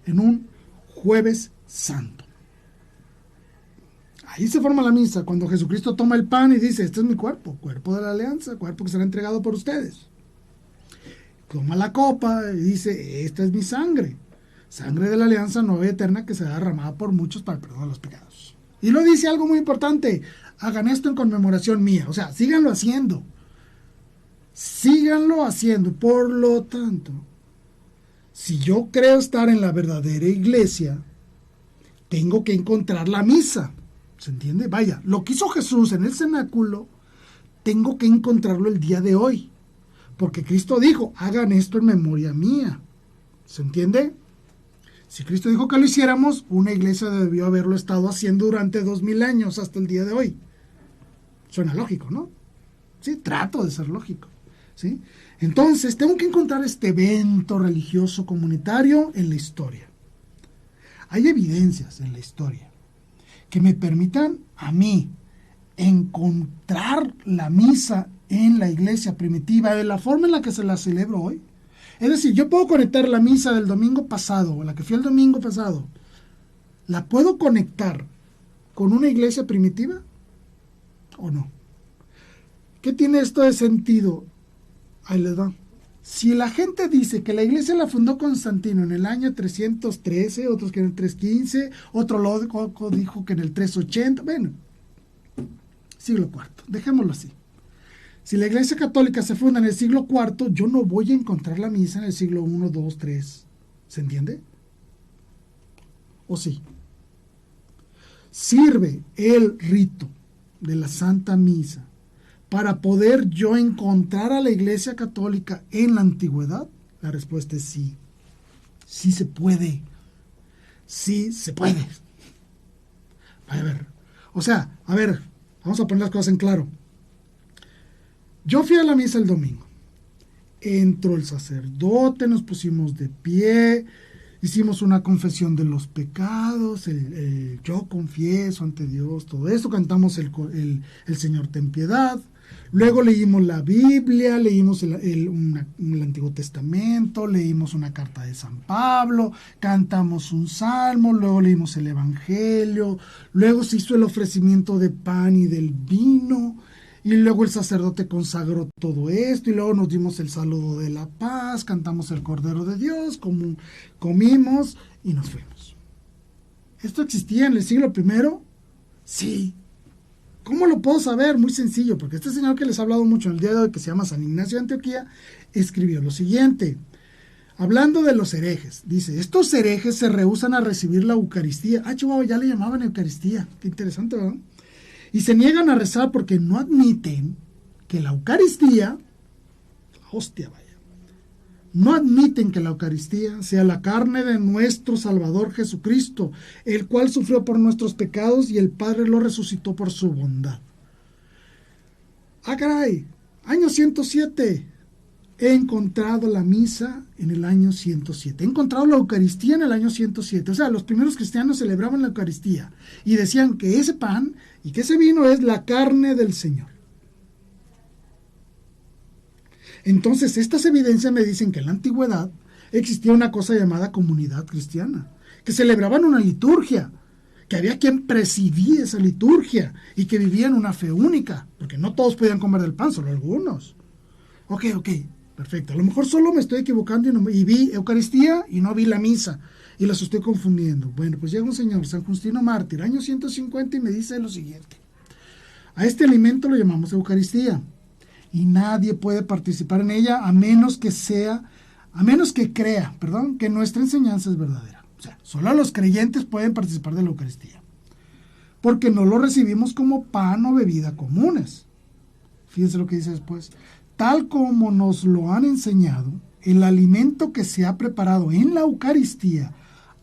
en un Jueves Santo. Ahí se forma la misa, cuando Jesucristo toma el pan y dice, este es mi cuerpo, cuerpo de la alianza, cuerpo que será entregado por ustedes. Toma la copa y dice, esta es mi sangre, sangre de la alianza nueva y eterna que será derramada por muchos para el perdón de los pecados. Y lo dice algo muy importante, hagan esto en conmemoración mía, o sea, síganlo haciendo. Síganlo haciendo. Por lo tanto, si yo creo estar en la verdadera iglesia, tengo que encontrar la misa. ¿Se entiende? Vaya, lo que hizo Jesús en el cenáculo, tengo que encontrarlo el día de hoy. Porque Cristo dijo, hagan esto en memoria mía. ¿Se entiende? Si Cristo dijo que lo hiciéramos, una iglesia debió haberlo estado haciendo durante 2000 años hasta el día de hoy. Suena lógico, ¿no? Sí, trato de ser lógico. ¿Sí? Entonces, tengo que encontrar este evento religioso comunitario en la historia. Hay evidencias en la historia que me permitan a mí encontrar la misa en la iglesia primitiva de la forma en la que se la celebro hoy. Es decir, yo puedo conectar la misa del domingo pasado, o la que fui el domingo pasado, ¿la puedo conectar con una iglesia primitiva o no? ¿Qué tiene esto de sentido? Ahí les va. Si la gente dice que la iglesia la fundó Constantino en el año 313, otros que en el 315, otro loco dijo que en el 380, bueno, siglo IV, dejémoslo así. Si la Iglesia Católica se funda en el siglo IV, yo no voy a encontrar la misa en el siglo I, II, III. ¿Se entiende? ¿O sí? ¿Sirve el rito de la Santa Misa para poder yo encontrar a la Iglesia Católica en la antigüedad? La respuesta es sí. Sí se puede. Sí se puede. A ver. O sea, a ver, vamos a poner las cosas en claro. Yo fui a la misa el domingo. Entró el sacerdote, nos pusimos de pie, hicimos una confesión de los pecados, yo confieso ante Dios, todo eso, cantamos el Señor ten piedad, luego leímos la Biblia, leímos el Antiguo Testamento, leímos una carta de San Pablo, cantamos un salmo, luego leímos el Evangelio, luego se hizo el ofrecimiento de pan y del vino, y luego el sacerdote consagró todo esto, y luego nos dimos el saludo de la paz, cantamos el Cordero de Dios, comimos y nos fuimos. ¿Esto existía en el siglo I? Sí. ¿Cómo lo puedo saber? Muy sencillo, porque este señor que les ha hablado mucho en el día de hoy, que se llama San Ignacio de Antioquía, escribió lo siguiente. Hablando de los herejes, dice, estos herejes se rehúsan a recibir la Eucaristía. Ah, chihuahua, ya le llamaban Eucaristía. Qué interesante, ¿verdad? Y se niegan a rezar porque no admiten que la Eucaristía, hostia vaya, no admiten que la Eucaristía sea la carne de nuestro Salvador Jesucristo, el cual sufrió por nuestros pecados y el Padre lo resucitó por su bondad. Ah, caray, año 107. He encontrado la misa en el año 107. He encontrado la Eucaristía en el año 107. O sea, los primeros cristianos celebraban la Eucaristía y decían que ese pan y que ese vino es la carne del Señor. Entonces, estas evidencias me dicen que en la antigüedad existía una cosa llamada comunidad cristiana, que celebraban una liturgia, que había quien presidía esa liturgia y que vivían una fe única, porque no todos podían comer del pan, solo algunos. Ok. Perfecto, a lo mejor solo me estoy equivocando y vi Eucaristía y no vi la misa y las estoy confundiendo. Bueno, pues llega un señor, San Justino Mártir, año 150, y me dice lo siguiente. A este alimento lo llamamos Eucaristía y nadie puede participar en ella a menos que crea que nuestra enseñanza es verdadera. O sea, solo los creyentes pueden participar de la Eucaristía, porque no lo recibimos como pan o bebida comunes. Fíjense lo que dice después. Tal como nos lo han enseñado, el alimento que se ha preparado en la Eucaristía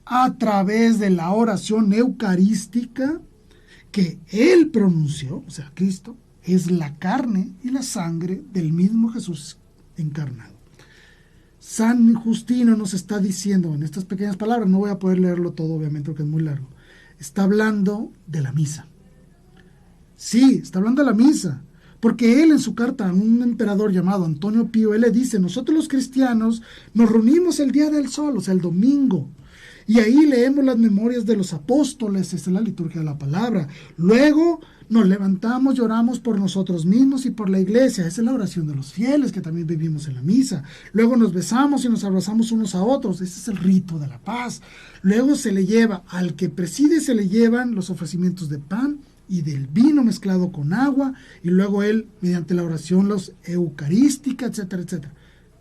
a través de la oración eucarística que Él pronunció, o sea, Cristo, es la carne y la sangre del mismo Jesús encarnado. San Justino nos está diciendo en estas pequeñas palabras, no voy a poder leerlo todo obviamente porque es muy largo, está hablando de la misa. Sí, está hablando de la misa. Porque él en su carta a un emperador llamado Antonio Pío, él le dice, nosotros los cristianos nos reunimos el día del sol, o sea, el domingo, y ahí leemos las memorias de los apóstoles, esa es la liturgia de la palabra. Luego nos levantamos, lloramos por nosotros mismos y por la iglesia, esa es la oración de los fieles que también vivimos en la misa. Luego nos besamos y nos abrazamos unos a otros, ese es el rito de la paz. Luego se le lleva, al que preside se le llevan los ofrecimientos de pan y del vino mezclado con agua, y luego él, mediante la oración los eucarística, etcétera, etcétera.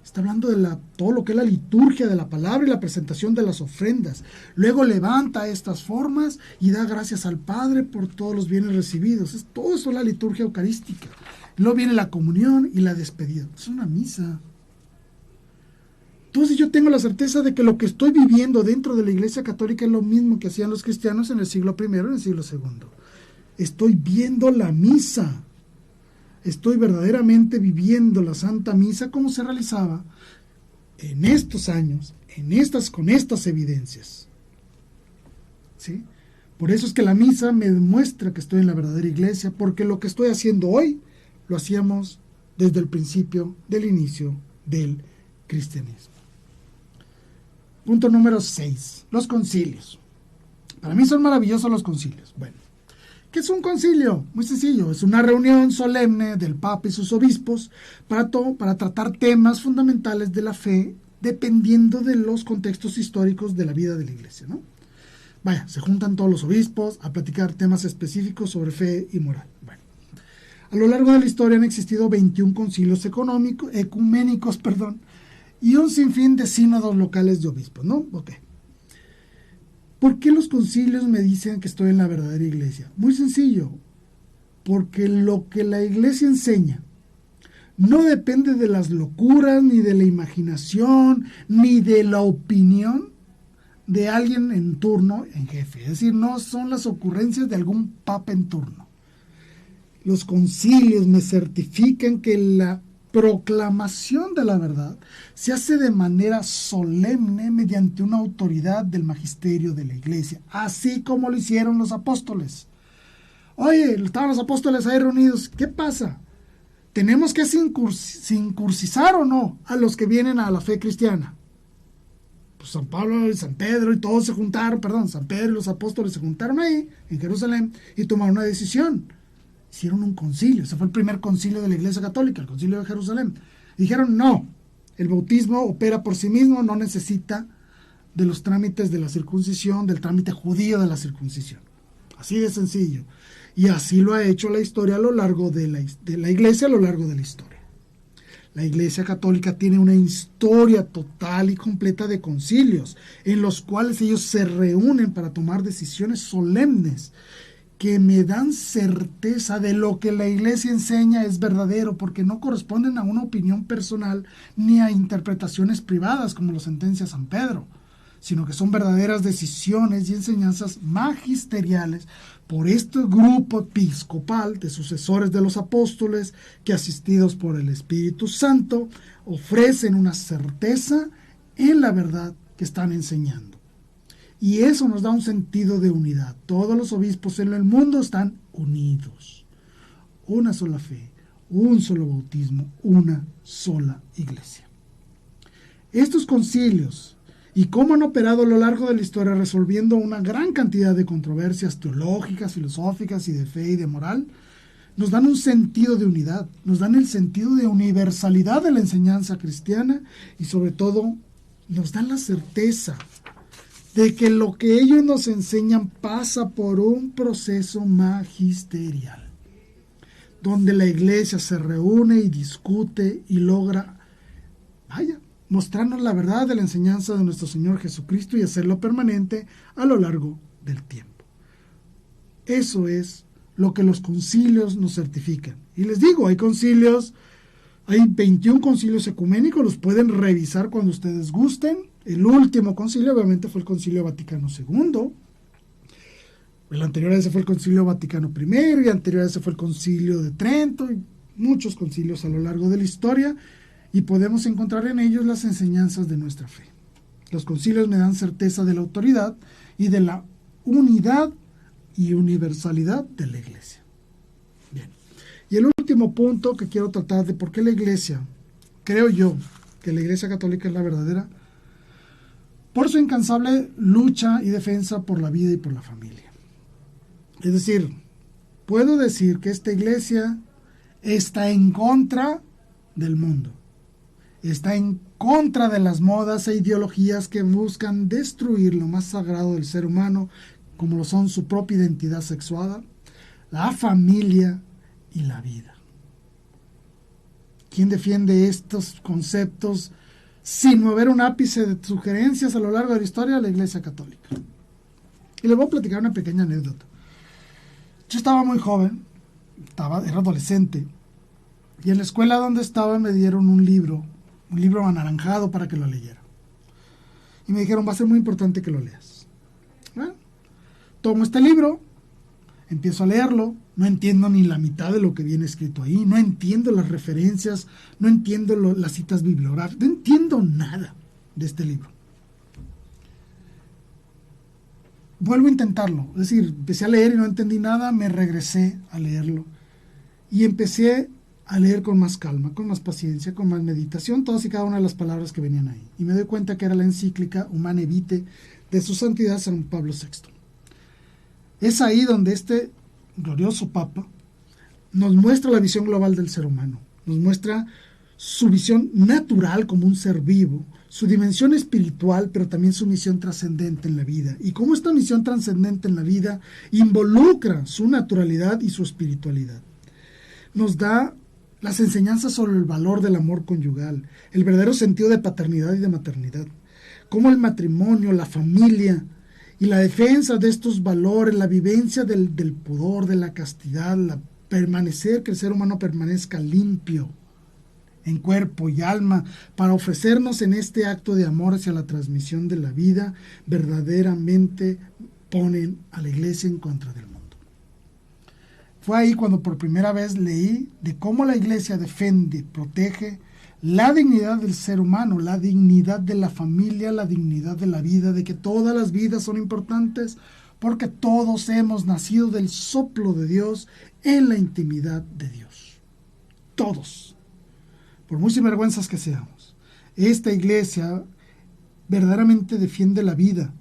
Está hablando de todo lo que es la liturgia de la palabra y la presentación de las ofrendas. Luego levanta estas formas y da gracias al Padre por todos los bienes recibidos. Todo eso es la liturgia eucarística. Luego viene la comunión y la despedida. Es una misa. Entonces yo tengo la certeza de que lo que estoy viviendo dentro de la Iglesia Católica es lo mismo que hacían los cristianos en el siglo I y en el siglo II. Estoy viendo la misa. Estoy verdaderamente viviendo la Santa Misa como se realizaba en estos años, con estas evidencias. ¿Sí? Por eso es que la misa me demuestra que estoy en la verdadera iglesia, porque lo que estoy haciendo hoy lo hacíamos desde el principio del inicio del cristianismo. Punto número 6. Los concilios. Para mí son maravillosos los concilios. Bueno, ¿qué es un concilio? Muy sencillo, es una reunión solemne del Papa y sus obispos para tratar temas fundamentales de la fe, dependiendo de los contextos históricos de la vida de la iglesia, ¿no? Vaya, se juntan todos los obispos a platicar temas específicos sobre fe y moral. Bueno, A lo largo de la historia han existido 21 concilios ecuménicos, y un sinfín de sínodos locales de obispos, ¿no? Ok. ¿Por qué los concilios me dicen que estoy en la verdadera iglesia? Muy sencillo, porque lo que la iglesia enseña no depende de las locuras, ni de la imaginación, ni de la opinión de alguien en turno, en jefe. Es decir, no son las ocurrencias de algún papa en turno. Los concilios me certifican que la proclamación de la verdad se hace de manera solemne mediante una autoridad del magisterio de la iglesia, así como lo hicieron los apóstoles. Oye, estaban los apóstoles ahí reunidos, ¿qué pasa? ¿Tenemos que circuncisar o no a los que vienen a la fe cristiana? Pues San Pablo y San Pedro y todos se juntaron, San Pedro y los apóstoles se juntaron ahí, en Jerusalén, y tomaron una decisión. Hicieron un concilio, ese fue el primer concilio de la Iglesia Católica, el concilio de Jerusalén. Dijeron, no, el bautismo opera por sí mismo, no necesita de los trámites de la circuncisión, del trámite judío de la circuncisión. Así de sencillo. Y así lo ha hecho la historia a lo largo de la Iglesia, a lo largo de la historia. La Iglesia Católica tiene una historia total y completa de concilios, en los cuales ellos se reúnen para tomar decisiones solemnes, que me dan certeza de lo que la iglesia enseña es verdadero, porque no corresponden a una opinión personal ni a interpretaciones privadas como lo sentencia San Pedro, sino que son verdaderas decisiones y enseñanzas magisteriales por este grupo episcopal de sucesores de los apóstoles que, asistidos por el Espíritu Santo, ofrecen una certeza en la verdad que están enseñando. Y eso nos da un sentido de unidad. Todos los obispos en el mundo están unidos. Una sola fe, un solo bautismo, una sola iglesia. Estos concilios y cómo han operado a lo largo de la historia resolviendo una gran cantidad de controversias teológicas, filosóficas y de fe y de moral, nos dan un sentido de unidad, nos dan el sentido de universalidad de la enseñanza cristiana y sobre todo nos dan la certeza de que lo que ellos nos enseñan pasa por un proceso magisterial, donde la iglesia se reúne y discute y logra, mostrarnos la verdad de la enseñanza de nuestro Señor Jesucristo y hacerlo permanente a lo largo del tiempo. Eso es lo que los concilios nos certifican. Y les digo, hay 21 concilios ecuménicos, los pueden revisar cuando ustedes gusten. El último concilio obviamente fue el Concilio Vaticano II. El anterior a ese fue el Concilio Vaticano I, y anterior a ese fue el Concilio de Trento, y muchos concilios a lo largo de la historia, y podemos encontrar en ellos las enseñanzas de nuestra fe. Los concilios me dan certeza de la autoridad y de la unidad y universalidad de la iglesia. Bien. Y el último punto que quiero tratar de por qué la iglesia, creo yo que la Iglesia Católica es la verdadera, por su incansable lucha y defensa por la vida y por la familia. Es decir, puedo decir que esta iglesia está en contra del mundo, está en contra de las modas e ideologías que buscan destruir lo más sagrado del ser humano, como lo son su propia identidad sexual, la familia y la vida. ¿Quién defiende estos conceptos sin mover un ápice de sugerencias a lo largo de la historia? La Iglesia Católica. Y les voy a platicar una pequeña anécdota. Yo estaba muy joven, era adolescente, y en la escuela donde estaba me dieron un libro anaranjado para que lo leyera. Y me dijeron, va a ser muy importante que lo leas. Bueno, tomo este libro, empiezo a leerlo, no entiendo ni la mitad de lo que viene escrito ahí, no entiendo las referencias, no entiendo las citas bibliográficas, no entiendo nada de este libro. Vuelvo a intentarlo, es decir, empecé a leer y no entendí nada, me regresé a leerlo y empecé a leer con más calma, con más paciencia, con más meditación, todas y cada una de las palabras que venían ahí. Y me doy cuenta que era la encíclica Humanae Vitae de su santidad San Pablo VI. Es ahí donde este glorioso Papa nos muestra la visión global del ser humano, nos muestra su visión natural como un ser vivo, su dimensión espiritual, pero también su misión trascendente en la vida, y cómo esta misión trascendente en la vida involucra su naturalidad y su espiritualidad. nos da las enseñanzas sobre el valor del amor conyugal, el verdadero sentido de paternidad y de maternidad, cómo el matrimonio, la familia y la defensa de estos valores, la vivencia del pudor, de la castidad, que el ser humano permanezca limpio en cuerpo y alma, para ofrecernos en este acto de amor hacia la transmisión de la vida, verdaderamente ponen a la iglesia en contra del mundo. Fue ahí cuando por primera vez leí de cómo la iglesia defiende, protege la dignidad del ser humano, la dignidad de la familia, la dignidad de la vida, de que todas las vidas son importantes, porque todos hemos nacido del soplo de Dios en la intimidad de Dios. Todos. Por muy sinvergüenzas que seamos. Esta iglesia verdaderamente defiende la vida,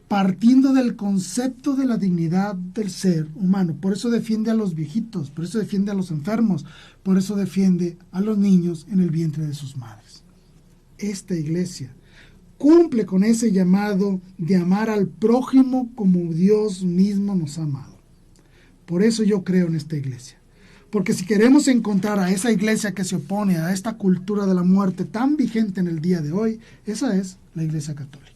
partiendo del concepto de la dignidad del ser humano. Por eso defiende a los viejitos, por eso defiende a los enfermos, por eso defiende a los niños en el vientre de sus madres. Esta iglesia cumple con ese llamado de amar al prójimo como Dios mismo nos ha amado. Por eso yo creo en esta iglesia. Porque si queremos encontrar a esa iglesia que se opone a esta cultura de la muerte tan vigente en el día de hoy, esa es la Iglesia Católica.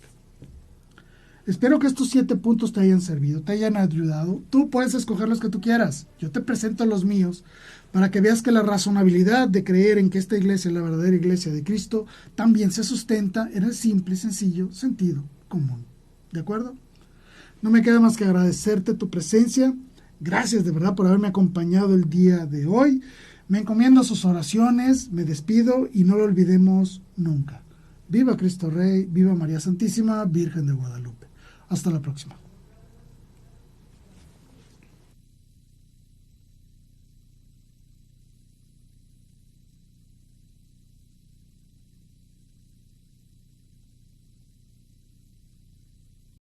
Espero que estos 7 puntos te hayan servido, te hayan ayudado. Tú puedes escoger los que tú quieras. Yo te presento los míos para que veas que la razonabilidad de creer en que esta iglesia es la verdadera iglesia de Cristo también se sustenta en el simple y sencillo sentido común. ¿De acuerdo? No me queda más que agradecerte tu presencia. Gracias de verdad por haberme acompañado el día de hoy. Me encomiendo a sus oraciones, me despido y no lo olvidemos nunca. Viva Cristo Rey, viva María Santísima, Virgen de Guadalupe. Hasta la próxima.